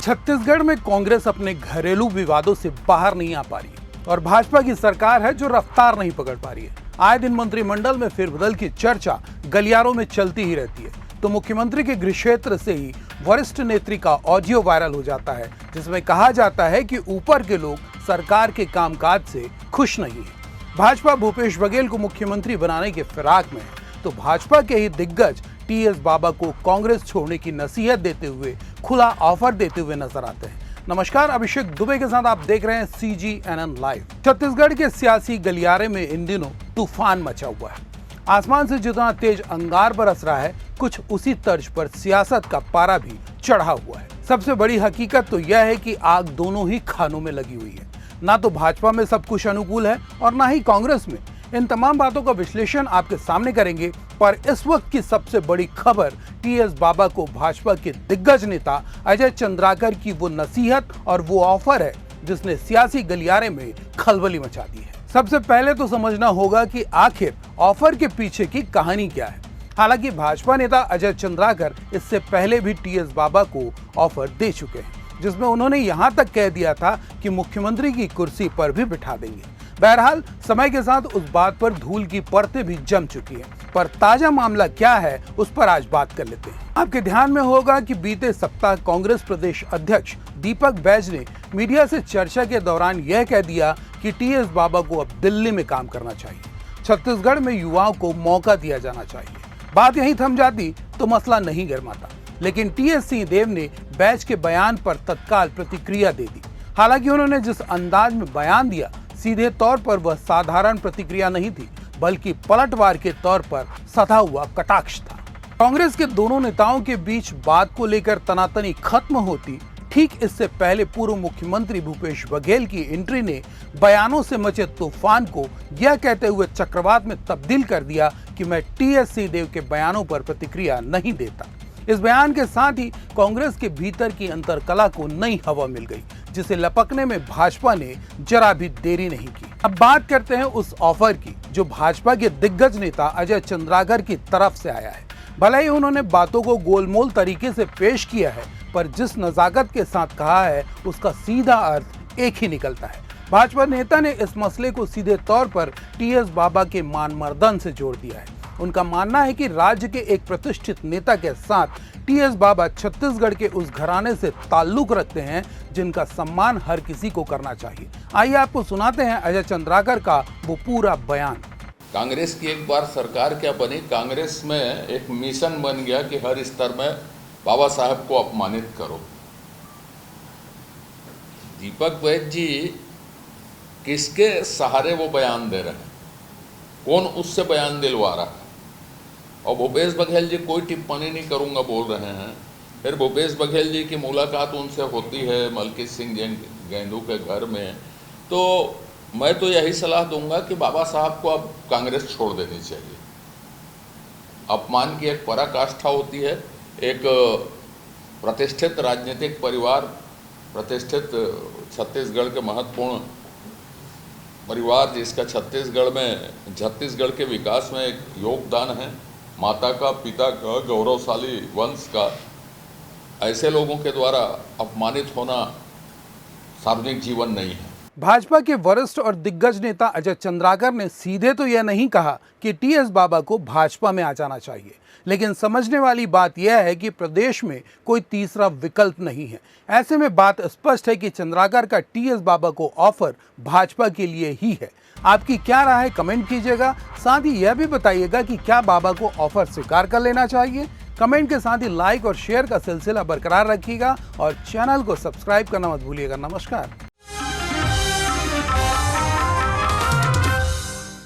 छत्तीसगढ़ में कांग्रेस अपने घरेलू विवादों से बाहर नहीं आ पा रही है और भाजपा की सरकार है जो रफ्तार नहीं पकड़ पा रही है। आए दिन मंत्रिमंडल में फेरबदल की चर्चा गलियारों में चलती ही रहती है, तो मुख्यमंत्री के गृह क्षेत्र से ही वरिष्ठ नेत्री का ऑडियो वायरल हो जाता है, जिसमें कहा जाता है कि ऊपर के लोग सरकार के कामकाज से खुश नहीं है। भाजपा भूपेश बघेल को मुख्यमंत्री बनाने के फिराक में है, तो भाजपा के ही दिग्गज टीएस बाबा को कांग्रेस छोड़ने की नसीहत देते हुए खुला ऑफर देते हुए नजर आते हैं। नमस्कार, अभिषेक दुबे के साथ आप देख रहे हैं CGNN लाइव। छत्तीसगढ़ के सियासी गलियारे में इन दिनों तूफान मचा हुआ है। आसमान से जितना तेज अंगार बरस रहा है, कुछ उसी तर्ज पर सियासत का पारा भी चढ़ा हुआ है। सबसे बड़ी हकीकत तो यह है कि आग दोनों ही खानों में लगी हुई है। ना तो भाजपा में सब कुछ अनुकूल है और ना ही कांग्रेस में। इन तमाम बातों का विश्लेषण आपके सामने करेंगे, पर इस वक्त की सबसे बड़ी खबर टीएस बाबा को भाजपा के दिग्गज नेता अजय चंद्राकर की वो नसीहत और वो ऑफर है जिसने सियासी गलियारे में खलबली मचा दी है। सबसे पहले तो समझना होगा कि आखिर ऑफर के पीछे की कहानी क्या है। हालांकि भाजपा नेता अजय चंद्राकर इससे पहले भी टीएस बाबा को ऑफर दे चुके हैं, जिसमें उन्होंने यहां तक कह दिया था कि मुख्यमंत्री की कुर्सी पर भी बिठा देंगे। बहरहाल समय के साथ उस बात पर धूल की परतें भी जम चुकी हैं, पर ताजा मामला क्या है उस पर आज बात कर लेते हैं। आपके ध्यान में होगा कि बीते सप्ताह कांग्रेस प्रदेश अध्यक्ष दीपक बैज ने मीडिया से चर्चा के दौरान यह कह दिया कि टीएस बाबा को अब दिल्ली में काम करना चाहिए। छत्तीसगढ़ में युवाओं को मौका दिया जाना चाहिए। बात यहीं थम जाती तो मसला नहीं गरमाता, लेकिन टीएस सिंहदेव ने बैज के बयान पर तत्काल प्रतिक्रिया दे दी। हालांकि उन्होंने जिस अंदाज में बयान दिया, सीधे तौर पर वह साधारण प्रतिक्रिया नहीं थी, बल्कि पलटवार के तौर पर सधा हुआ कटाक्ष था। कांग्रेस के दोनों नेताओं के बीच बात को लेकर तनातनी खत्म होती ठीक इससे पहले पूर्व मुख्यमंत्री भूपेश बघेल की एंट्री ने बयानों से मचे तूफान को यह कहते हुए चक्रवात में तब्दील कर दिया कि मैं टीएस सिंहदेव के बयानों पर प्रतिक्रिया नहीं देता। इस बयान के साथ ही कांग्रेस के भीतर की अंतरकला को नई हवा मिल गई, जिसे लपकने में भाजपा ने जरा भी देरी नहीं की। अब बात करते हैं उस ऑफर की जो भाजपा के दिग्गज नेता अजय चंद्राकर की तरफ से आया है। भले ही उन्होंने बातों को गोलमोल तरीके से पेश किया है, पर जिस नजाकत के साथ कहा है उसका सीधा अर्थ एक ही निकलता है। भाजपा नेता ने इस मसले को सीधे तौर पर टीएस बाबा के मान मर्दन से जोड़ दिया है। उनका मानना है कि राज्य के एक प्रतिष्ठित नेता के साथ टीएस बाबा छत्तीसगढ़ के उस घराने से ताल्लुक रखते हैं जिनका सम्मान हर किसी को करना चाहिए। आइए आपको सुनाते हैं अजय चंद्राकर का वो पूरा बयान। कांग्रेस की एक बार सरकार क्या बनी, कांग्रेस में एक मिशन बन गया कि हर स्तर में बाबा साहब को अपमानित करो। दीपक बैज जी किसके सहारे वो बयान दे रहे हैं, कौन उससे बयान दिलवा रहा है? और भूपेश बघेल जी कोई टिप्पणी नहीं करूंगा बोल रहे हैं। फिर भूपेश बघेल जी की मुलाकात उनसे होती है मलकी सिंह गेंदू के घर में, तो मैं तो यही सलाह दूंगा कि बाबा साहब को अब कांग्रेस छोड़ देनी चाहिए। अपमान की एक पराकाष्ठा होती है। एक प्रतिष्ठित राजनीतिक परिवार, प्रतिष्ठित छत्तीसगढ़ के महत्वपूर्ण परिवार जिसका छत्तीसगढ़ के विकास में एक योगदान है, माता का, पिता का, गौरवशाली वंश का, ऐसे लोगों के द्वारा अपमानित होना सार्वजनिक जीवन नहीं है। भाजपा के वरिष्ठ और दिग्गज नेता अजय चंद्राकर ने सीधे तो यह नहीं कहा कि टीएस बाबा को भाजपा में आ जाना चाहिए, लेकिन समझने वाली बात यह है कि प्रदेश में कोई तीसरा विकल्प नहीं है। ऐसे में बात स्पष्ट है कि चंद्राकर का टीएस बाबा को ऑफर भाजपा के लिए ही है। आपकी क्या राय है, कमेंट कीजिएगा। साथ ही यह भी बताइएगा कि क्या बाबा को ऑफर स्वीकार कर लेना चाहिए। कमेंट के साथ ही लाइक और शेयर का सिलसिला बरकरार रखिएगा और चैनल को सब्सक्राइब करना मत भूलिएगा। नमस्कार।